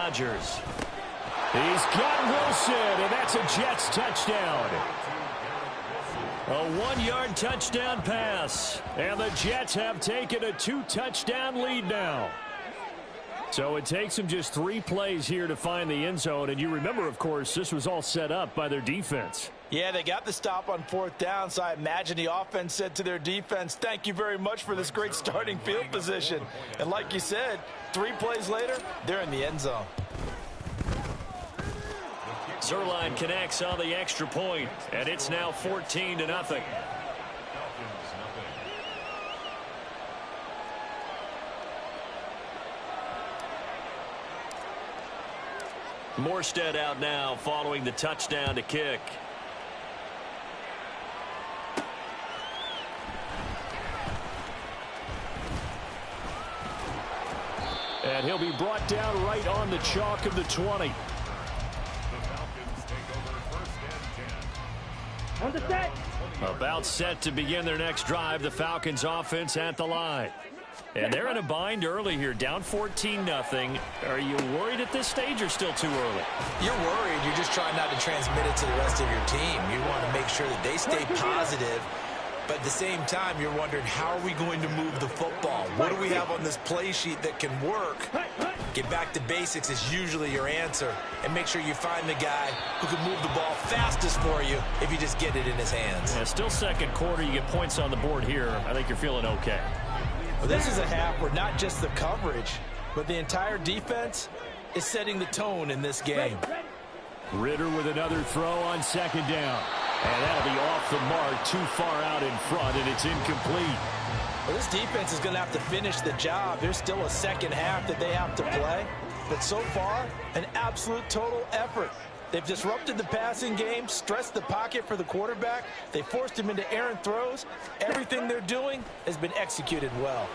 Rodgers. He's got Wilson, and that's a Jets touchdown. A 1-yard touchdown pass, and the Jets have taken a 2-touchdown lead now. So it takes them just 3 plays here to find the end zone. And you remember, of course, this was all set up by their defense. Yeah, they got the stop on 4th down, so I imagine the offense said to their defense, thank you very much for this great starting field position. And like you said, 3 plays later, they're in the end zone. Zerline connects on the extra point, and it's now 14-0. Morstead out now following the touchdown to kick. And he'll be brought down right on the chalk of the 20. About set to begin their next drive. The Falcons offense at the line. And they're in a bind early here, down 14-0. Are you worried at this stage or still too early? You're worried. You're just trying not to transmit it to the rest of your team. You want to make sure that they stay positive. But at the same time, you're wondering, how are we going to move the football? What do we have on this play sheet that can work? Get back to basics is usually your answer. And make sure you find the guy who can move the ball fastest for you if you just get it in his hands. Yeah, still second quarter. You get points on the board here. I think you're feeling okay. Well, this is a half where not just the coverage, but the entire defense is setting the tone in this game. Ritter with another throw on 2nd down. And that'll be off the mark, too far out in front, and it's incomplete. Well, this defense is going to have to finish the job. There's still a second half that they have to play. But so far, an absolute total effort. They've disrupted the passing game, stressed the pocket for the quarterback. They forced him into errant throws. Everything they're doing has been executed well.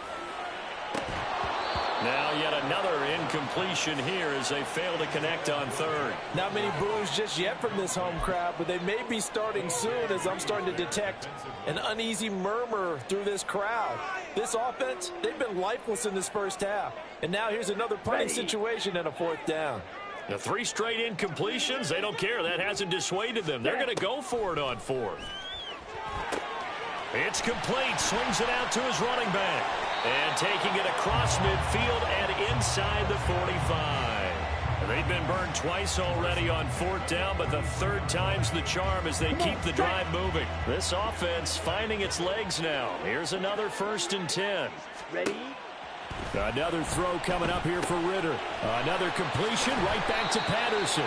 Now yet another incompletion here as they fail to connect on 3rd. Not many boos just yet from this home crowd, but they may be starting soon as I'm starting to detect an uneasy murmur through this crowd. This offense, they've been lifeless in this first half. And now here's another punting situation and a 4th down. The 3 straight incompletions, they don't care. That hasn't dissuaded them. They're going to go for it on 4th. It's complete. Swings it out to his running back. And taking it across midfield and inside the 45. They've been burned twice already on 4th down, but the 3rd time's the charm as they keep the drive moving. This offense finding its legs now. Here's another 1st and 10. Ready? Another throw coming up here for Ritter. Another completion right back to Patterson.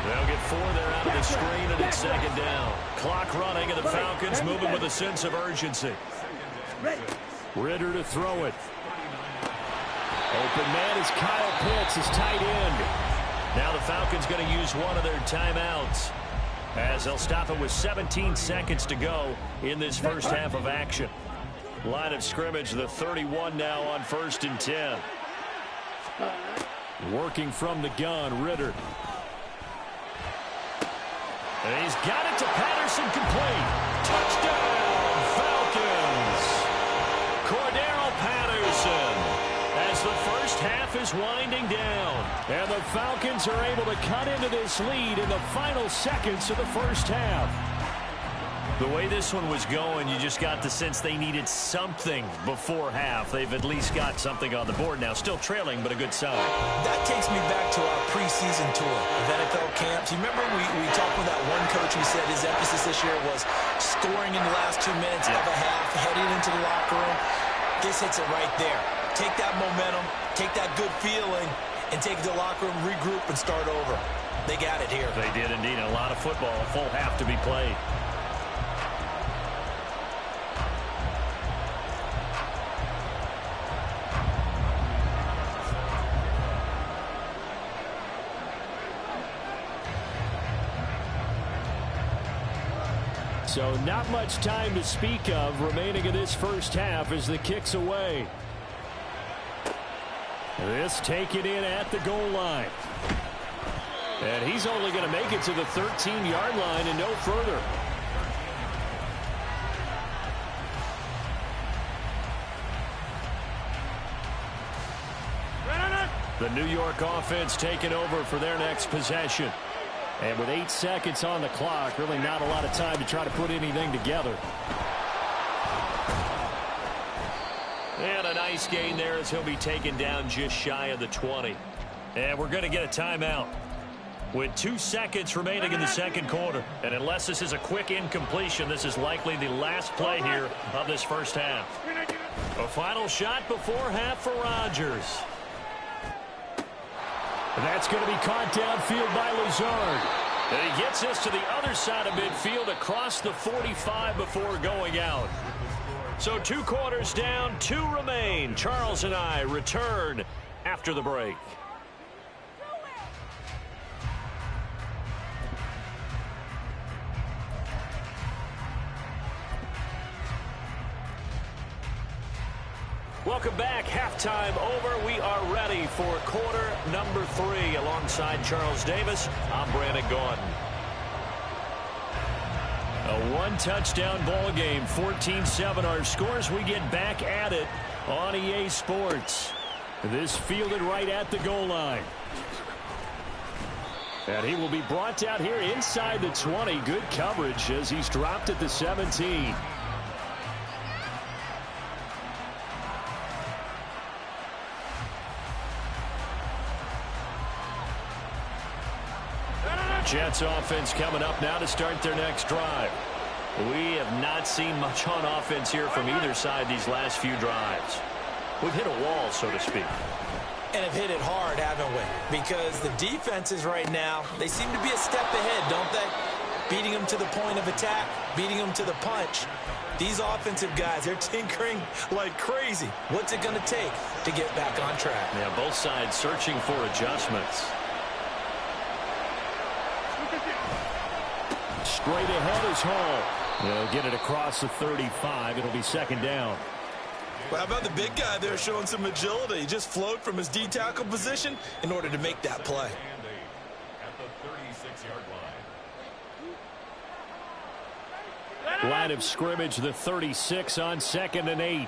They'll get 4 there out of the screen, and it's 2nd down. Clock running, and the Falcons moving with a sense of urgency. Ritter to throw it. Open man is Kyle Pitts, his tight end. Now the Falcons going to use one of their timeouts as they'll stop it with 17 seconds to go in this first half of action. Line of scrimmage, the 31 now on 1st and 10. Working from the gun, Ritter. And he's got it to Patterson, complete. Touchdown, Falcons. Cordero Patterson. As the first half is winding down. And the Falcons are able to cut into this lead in the final seconds of the first half. The way this one was going, you just got the sense they needed something before half. They've at least got something on the board now. Still trailing, but a good sign. That takes me back to our preseason tour of NFL camps. You remember we talked with that one coach who said his emphasis this year was scoring in the last 2 minutes of a half, heading into the locker room. This hits it right there. Take that momentum, take that good feeling, and take it to the locker room, regroup, and start over. They got it here. They did indeed. A lot of football, a full half to be played. So not much time to speak of remaining in this first half as the kick's away. This taken in at the goal line. And he's only going to make it to the 13-yard line and no further. The New York offense taking over for their next possession. And with 8 seconds on the clock, really not a lot of time to try to put anything together. And a nice gain there as he'll be taken down just shy of the 20. And we're going to get a timeout with 2 seconds remaining in the second quarter. And unless this is a quick incompletion, this is likely the last play here of this first half. A final shot before half for Rodgers. That's going to be caught downfield by Lazard. And he gets us to the other side of midfield across the 45 before going out. So 2 quarters down, 2 remain. Charles and I return after the break. Welcome back. Halftime over. We are ready for quarter number 3. Alongside Charles Davis, I'm Brandon Gaudin. A 1-touchdown ball game, 14-7 our scores. We get back at it on EA Sports. This fielded right at the goal line. And he will be brought down here inside the 20. Good coverage as he's dropped at the 17. Jets offense coming up now to start their next drive. We have not seen much on offense here from either side these last few drives. We've hit a wall, so to speak. And have hit it hard, haven't we? Because the defenses right now, they seem to be a step ahead, don't they? Beating them to the point of attack, beating them to the punch. These offensive guys, they're tinkering like crazy. What's it going to take to get back on track? Yeah, both sides searching for adjustments. Straight ahead is Hall. They'll get it across the 35. It'll be second down. Well, how about the big guy there showing some agility? He just flowed from his D-tackle position in order to make that play. Line of scrimmage, the 36 on 2nd and 8.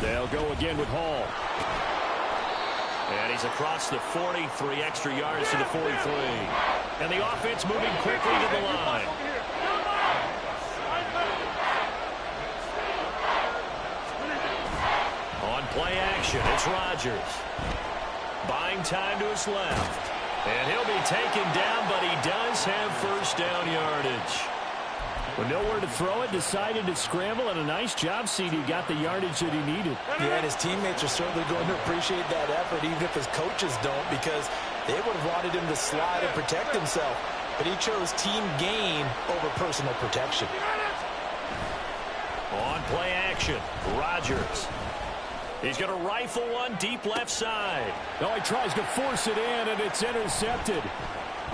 They'll go again with Hall. And he's across the 40, 3 extra yards to the 43. And the offense moving quickly to the line. On play action, it's Rodgers. Buying time to his left. And he'll be taken down, but he does have first down yardage. With nowhere to throw it, decided to scramble, and a nice job, CD. Got the yardage that he needed. Yeah, and his teammates are certainly going to appreciate that effort, even if his coaches don't, because they would have wanted him to slide and protect himself. But he chose team gain over personal protection. On play action, Rodgers. He's going to rifle one deep left side. Oh, he tries to force it in, and it's intercepted.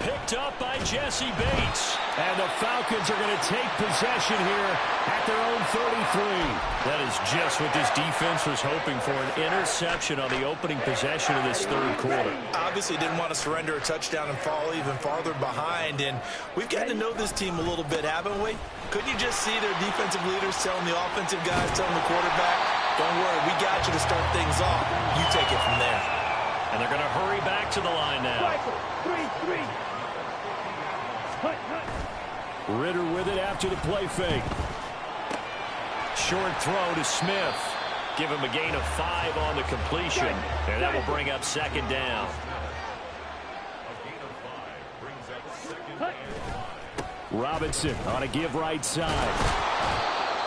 Picked up by Jesse Bates. And the Falcons are going to take possession here at their own 33. That is just what this defense was hoping for, an interception on the opening possession of this third quarter. Obviously didn't want to surrender a touchdown and fall even farther behind. And we've gotten to know this team a little bit, haven't we? Couldn't you just see their defensive leaders telling the offensive guys, telling the quarterback, don't worry, we got you to start things off. You take it from there. And they're going to hurry back to the line now. 3-3. Ritter with it after the play fake. Short throw to Smith. Give him a gain of 5 on the completion. And that will bring up second down. Robinson on a give right side.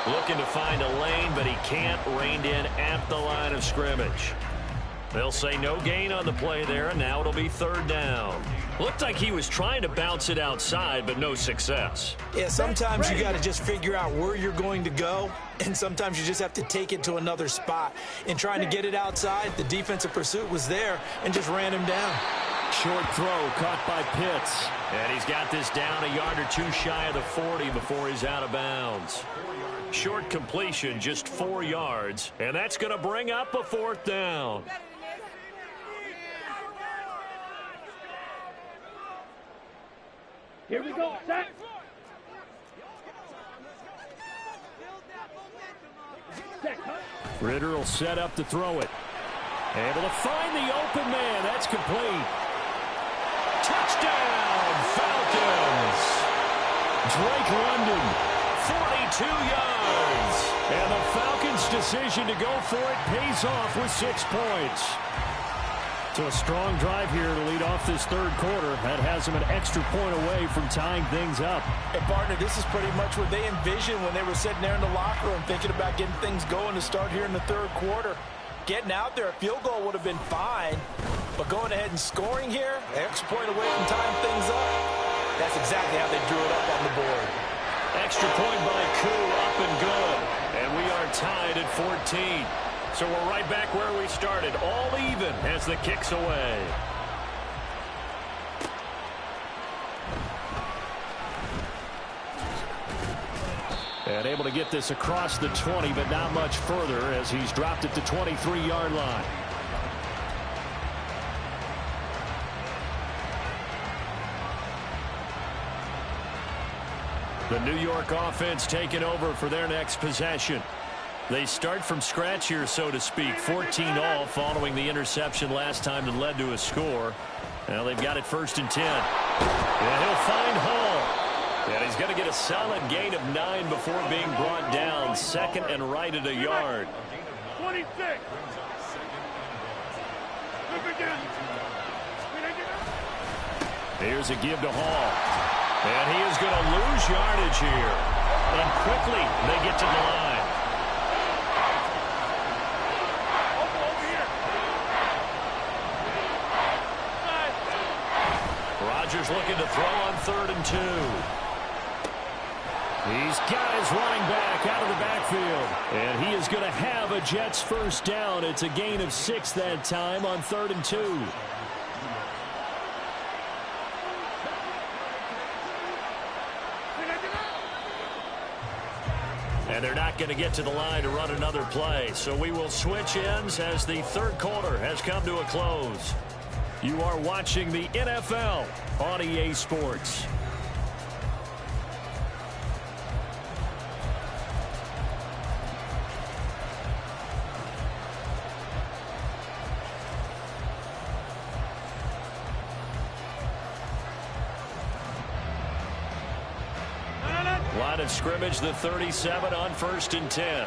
Looking to find a lane, but he can't. Reined in at the line of scrimmage. They'll say no gain on the play there, and now it'll be third down. Looked like he was trying to bounce it outside, but no success. Yeah, sometimes you got to just figure out where you're going to go, and sometimes you just have to take it to another spot. In trying to get it outside, the defensive pursuit was there and just ran him down. Short throw caught by Pitts. And he's got this down a yard or two shy of the 40 before he's out of bounds. Short completion, just 4 yards, and that's going to bring up a fourth down. Here we go, set. Set, huh? Ritter will set up to throw it. Able to find the open man. That's complete. Touchdown, Falcons. Drake London, 42 yards. And the Falcons' decision to go for it pays off with 6 points. So a strong drive here to lead off this third quarter. That has them an extra point away from tying things up. Hey, partner, this is pretty much what they envisioned when they were sitting there in the locker room thinking about getting things going to start here in the third quarter. Getting out there, a field goal would have been fine. But going ahead and scoring here, an extra point away from tying things up, that's exactly how they drew it up on the board. Extra point by Koo, up and good. And we are tied at 14. So we're right back where we started, all even as the kick's away. And able to get this across the 20, but not much further as he's dropped it to 23-yard line. The New York offense taking over for their next possession. They start from scratch here, so to speak. 14-all following the interception last time that led to a score. Now they've got it 1st and 10. And he'll find Hall. And he's going to get a solid gain of 9 before being brought down. 2nd and right at a yard. 26. Here's a give to Hall. And he is going to lose yardage here. And quickly they get to the line. Rodgers looking to throw on 3rd and 2. He's got his running back out of the backfield. And he is going to have a Jets first down. It's a gain of 6 that time on 3rd and 2. And they're not going to get to the line to run another play. So we will switch ends as the third quarter has come to a close. You are watching the NFL on EA Sports. Line of scrimmage, the 37 on 1st and 10.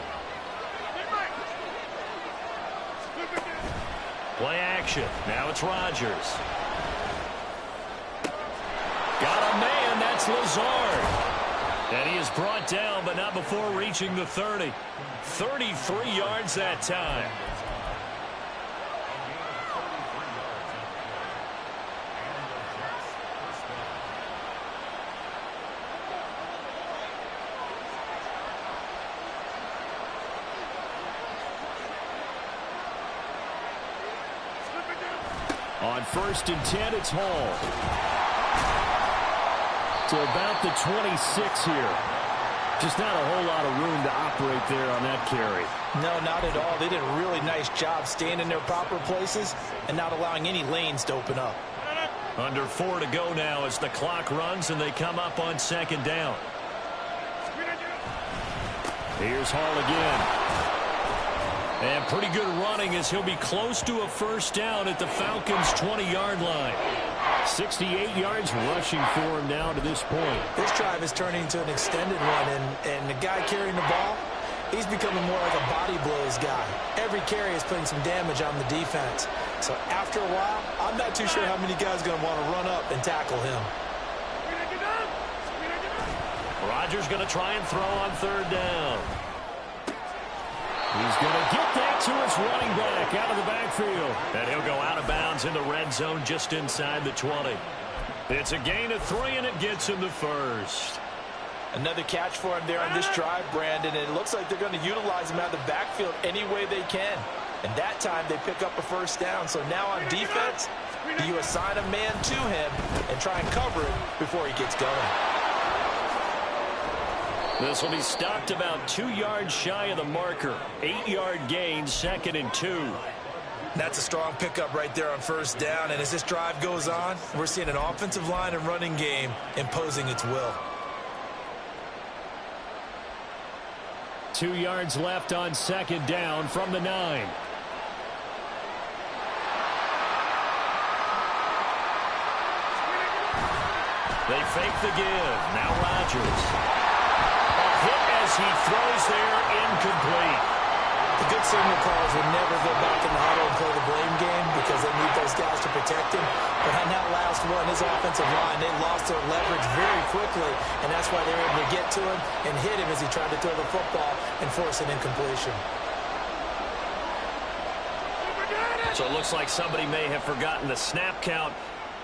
Play action. Now it's Rodgers. Got a man. That's Lazard. And he is brought down, but not before reaching the 30. 33 yards that time. On 1st and 10, it's Hall. To about the 26 here. Just not a whole lot of room to operate there on that carry. No, not at all. They did a really nice job staying in their proper places and not allowing any lanes to open up. Under 4 to go now as the clock runs and they come up on 2nd down. Here's Hall again. And pretty good running as he'll be close to a first down at the Falcons' 20-yard line. 68 yards rushing for him now to this point. This drive is turning into an extended one, and the guy carrying the ball, he's becoming more like a body blows guy. Every carry is putting some damage on the defense. So after a while, I'm not too sure how many guys are going to want to run up and tackle him. Rodgers going to try and throw on 3rd down. He's going to get that to his running back out of the backfield. And he'll go out of bounds in the red zone just inside the 20. It's a gain of 3, and it gets him the first. Another catch for him there on this drive, Brandon. And it looks like they're going to utilize him out of the backfield any way they can. And that time they pick up a first down. So now on defense, you assign a man to him and try and cover it before he gets going. This will be stopped about 2 yards shy of the marker. 8-yard gain, 2nd and 2. That's a strong pickup right there on first down. And as this drive goes on, we're seeing an offensive line and running game imposing its will. 2 yards left on second down from the 9. They fake the give. Now Rodgers. A hit as he throws there, incomplete. The good signal calls will never go back in the huddle and play the blame game because they need those guys to protect him. But on that last one, his offensive line, they lost their leverage very quickly, and that's why they were able to get to him and hit him as he tried to throw the football and force an incompletion. So it looks like somebody may have forgotten the snap count,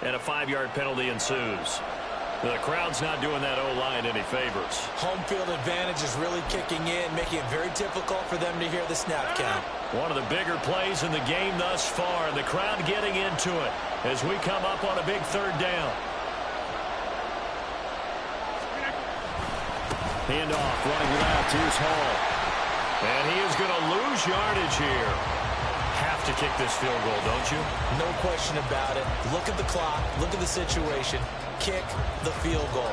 and a 5-yard penalty ensues. The crowd's not doing that O-line any favors. Home field advantage is really kicking in, making it very difficult for them to hear the snap count. One of the bigger plays in the game thus far, and the crowd getting into it as we come up on a big third down. Handoff, running left, here's Hall. And he is going to lose yardage here. Have to kick this field goal, don't you? No question about it. Look at the clock, look at the situation. Kick the field goal.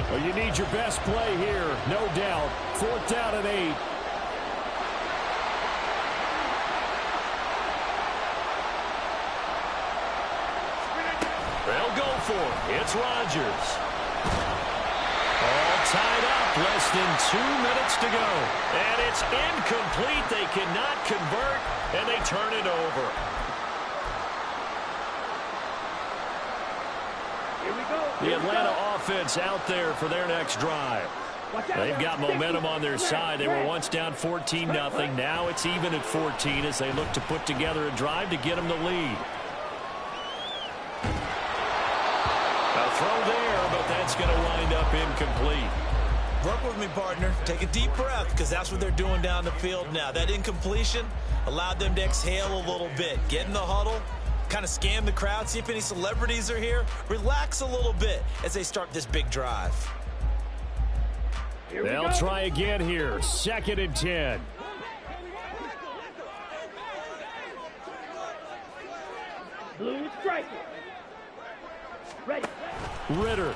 Well, you need your best play here, no doubt. 4th down and 8. They'll go for it. It's Rodgers. All tied up, less than 2 minutes to go. And it's incomplete. They cannot convert, and they turn it over. Here we go. The Atlanta offense out there for their next drive. They've got momentum on their side. They were once down 14-0. Now it's even at 14 as they look to put together a drive to get them the lead. A throw there, but that's going to wind up incomplete. Work with me, partner. Take a deep breath because that's what they're doing down the field now. That incompletion allowed them to exhale a little bit. Get in the huddle, kind of scan the crowd, see if any celebrities are here. Relax a little bit as they start this big drive. They'll try again here. 2nd and 10. Blue striker. Ready. Ritter.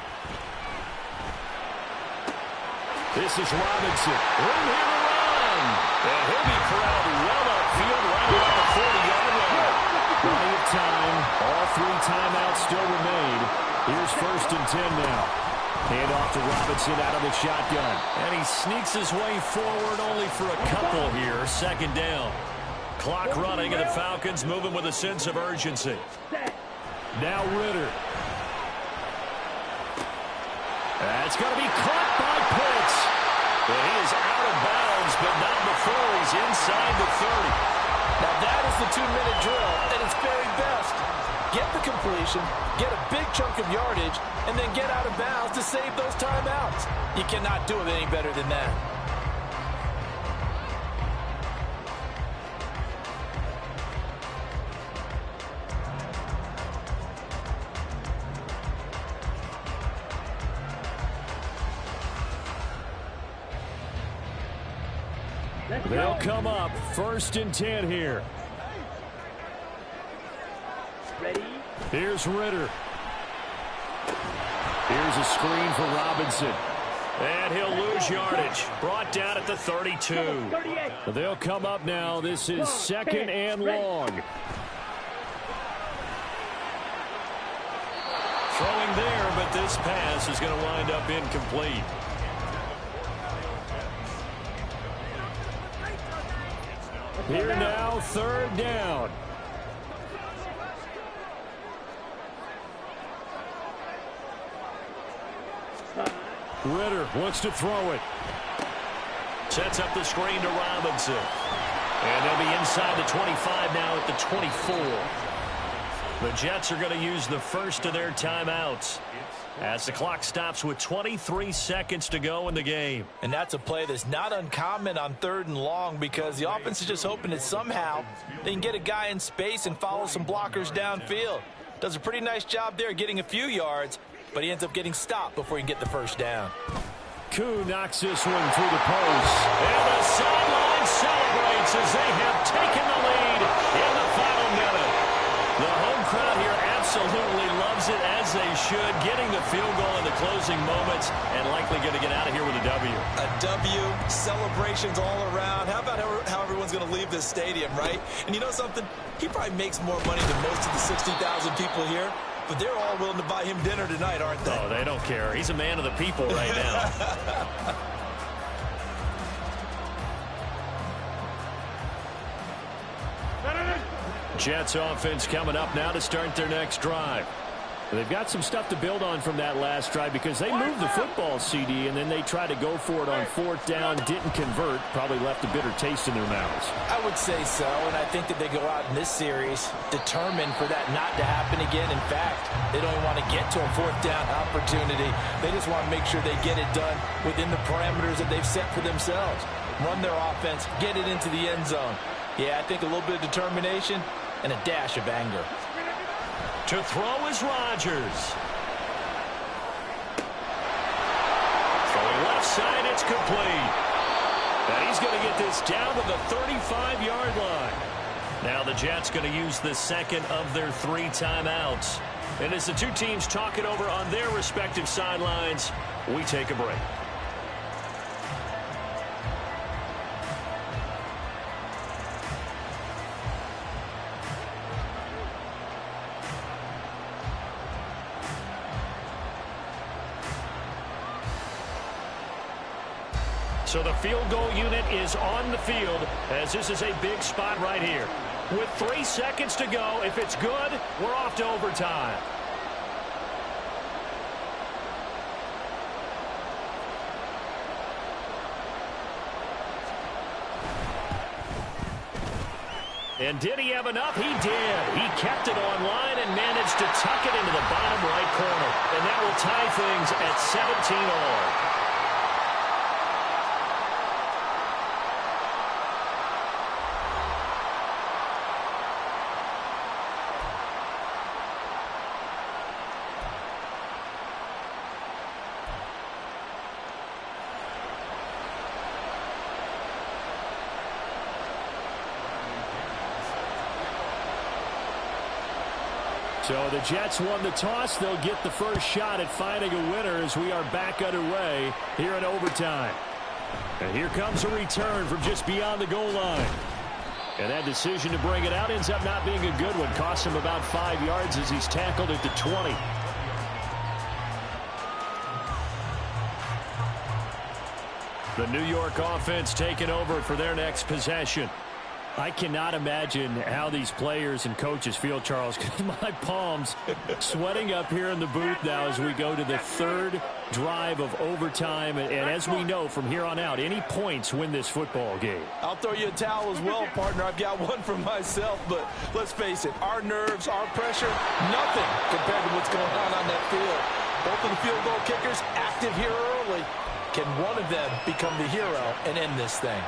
This is Robinson. Room here to run. And he'll be corralled well upfield right around the 40-yard line. Plenty of time. All 3 timeouts still remain. Here's 1st and 10 now. Hand off to Robinson out of the shotgun. And he sneaks his way forward only for a couple here. 2nd down. Clock running, and the Falcons moving with a sense of urgency. Now Ritter. That's going to be caught by Pitts. But he is out of bounds, but not before he's inside the 30. Now that is the 2-minute drill at its very best. Get the completion, get a big chunk of yardage, and then get out of bounds to save those timeouts. You cannot do it any better than that. They'll come up 1st and 10 here. Ready. Here's Ritter. Here's a screen for Robinson. And he'll lose yardage. Brought down at the 32. 38. They'll come up now. This is 2nd and long. Throwing there, but this pass is going to wind up incomplete. Here now, 3rd down. Ritter wants to throw it. Sets up the screen to Robinson. And they'll be inside the 25 now at the 24. The Jets are going to use the first of their timeouts as the clock stops with 23 seconds to go in the game. And that's a play that's not uncommon on 3rd and long because the offense is just hoping that somehow they can get a guy in space and follow some blockers downfield. Does a pretty nice job there getting a few yards, but he ends up getting stopped before he can get the first down. Koo knocks this one through the post. And the sideline celebrates as they have taken the lead in the final absolutely loves it, as they should, getting the field goal in the closing moments and likely going to get out of here with a W. A W, celebrations all around. How about how everyone's going to leave this stadium, right? And you know something? He probably makes more money than most of the 60,000 people here, but they're all willing to buy him dinner tonight, aren't they? Oh, they don't care. He's a man of the people right now. Jets offense coming up now to start their next drive. They've got some stuff to build on from that last drive because they moved the football, CD, and then they tried to go for it on fourth down, didn't convert, probably left a bitter taste in their mouths. I would say so, and I think that they go out in this series determined for that not to happen again. In fact, they don't even want to get to a fourth down opportunity. They just want to make sure they get it done within the parameters that they've set for themselves. Run their offense, get it into the end zone. Yeah, I think a little bit of determination and a dash of anger. To throw is Rodgers. Throwing left side, it's complete. And he's going to get this down to the 35-yard line. Now the Jets going to use the second of their 3 timeouts. And as the two teams talk it over on their respective sidelines, we take a break. So the field goal unit is on the field as this is a big spot right here. With 3 seconds to go, if it's good, we're off to overtime. And did he have enough? He did. He kept it on line and managed to tuck it into the bottom right corner. And that will tie things at 17 all. So the Jets won the toss. They'll get the first shot at finding a winner as we are back underway here in overtime. And here comes a return from just beyond the goal line. And that decision to bring it out ends up not being a good one. Costs him about 5 yards as he's tackled at the 20. The New York offense taking over for their next possession. I cannot imagine how these players and coaches feel, Charles, because my palms sweating up here in the booth now as we go to the 3rd drive of overtime. And as we know from here on out, any points win this football game. I'll throw you a towel as well, partner. I've got one for myself, but let's face it, our nerves, our pressure, nothing compared to what's going on that field. Both of the field goal kickers active here early. Can one of them become the hero and end this thing?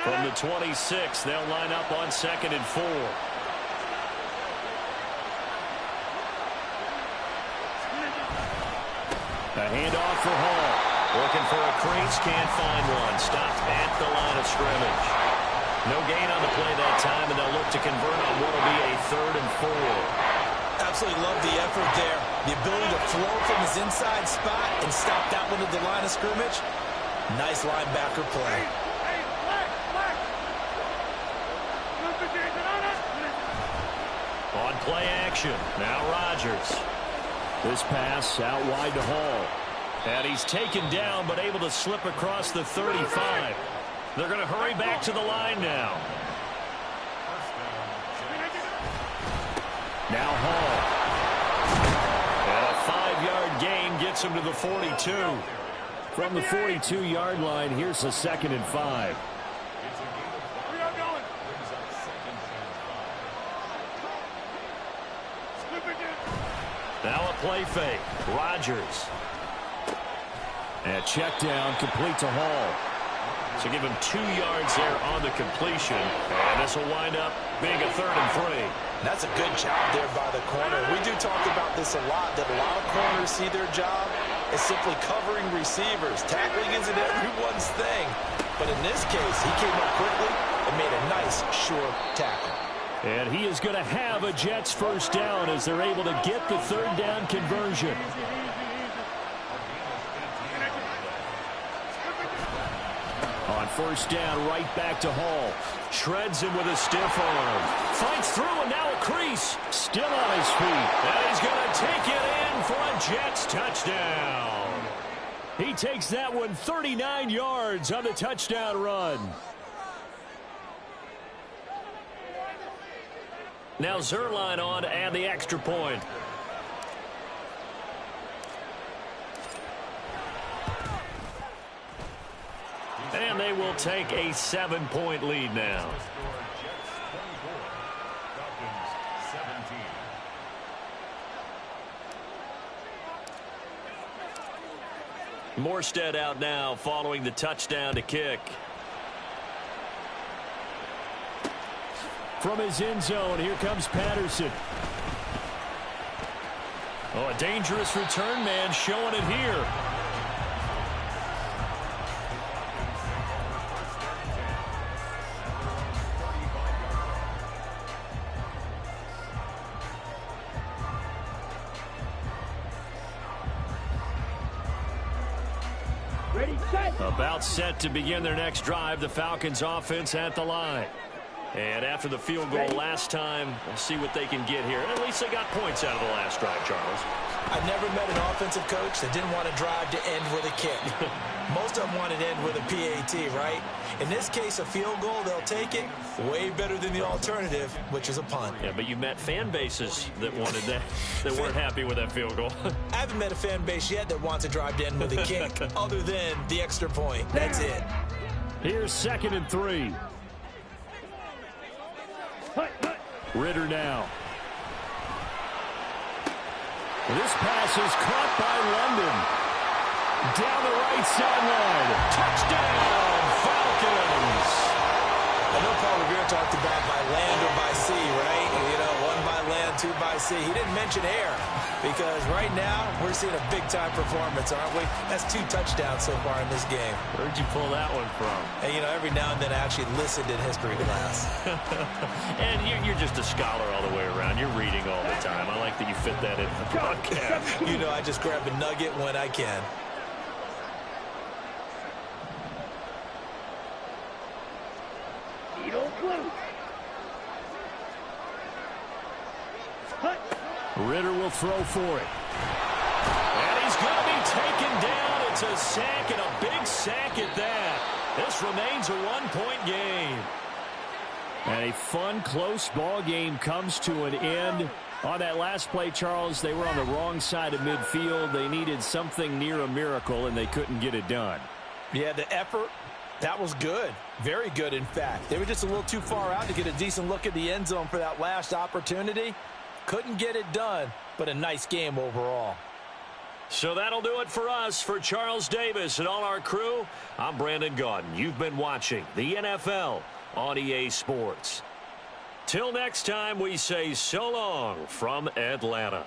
From the 26, they'll line up on 2nd and 4. A handoff for Hall. Looking for a crease, can't find one. Stopped at the line of scrimmage. No gain on the play that time, and they'll look to convert on what will be a 3rd and 4. Absolutely love the effort there. The ability to flow from his inside spot and stop that one at the line of scrimmage. Nice linebacker play. On play action, now Rodgers. This pass out wide to Hall. And he's taken down, but able to slip across the 35. They're going to hurry back to the line now. Now Hall. And a 5-yard gain gets him to the 42. From the 42-yard line, here's a 2nd and 5. Now a play fake. Rodgers. And check down, complete to Hall. So give him 2 yards there on the completion. And this will wind up being a 3rd and 3. That's a good job there by the corner. We do talk about this a lot, that a lot of corners see their job as simply covering receivers. Tackling isn't everyone's thing. But in this case, he came up quickly and made a nice, sure tackle. And he is going to have a Jets first down as they're able to get the third down conversion. On first down, right back to Hall. Shreds him with a stiff arm. Fights through, and now a crease. Still on his feet. And he's going to take it in for a Jets touchdown. He takes that one 39 yards on the touchdown run. Now Zerline on to add the extra point. And they will take a 7-point lead now. Morstead out now following the touchdown to kick. From his end zone, here comes Patterson. Oh, a dangerous return man showing it here. About set to begin their next drive. The Falcons offense at the line. And after the field goal last time, we'll see what they can get here. At least they got points out of the last drive, Charles. I never met an offensive coach that didn't want to drive to end with a kick. Most of them want to end with a PAT, right? In this case, a field goal, they'll take it. Way better than the alternative, which is a punt. Yeah, but you met fan bases that wanted that, that weren't happy with that field goal. I haven't met a fan base yet that wants to drive to end with a kick, other than the extra point. That's it. Here's 2nd and 3. Ritter now. This pass is caught by London. Down the right sideline. Touchdown, Falcons. I know Paul Revere talked about by land or by sea, right? You know, 1 by land, 2 by sea. He didn't mention air because right now we're seeing a big-time performance, aren't we? That's 2 touchdowns so far in this game. Where'd you pull that one from? And, you know, every now and then I actually listened in history class. And you're just a scholar all the way around. You're reading all the time. I like that you fit that in the broadcast. You know, I just grab a nugget when I can. Ritter will throw for it. And he's going to be taken down. It's a sack, and a big sack at that. This remains a 1-point game. And a fun, close ball game comes to an end. On that last play, Charles, they were on the wrong side of midfield. They needed something near a miracle, and they couldn't get it done. Yeah, the effort, that was good. Very good, in fact. They were just a little too far out to get a decent look at the end zone for that last opportunity. Couldn't get it done, but a nice game overall. So that'll do it for us. For Charles Davis and all our crew, I'm Brandon Gaudin. You've been watching the NFL on EA Sports. Till next time, we say so long from Atlanta.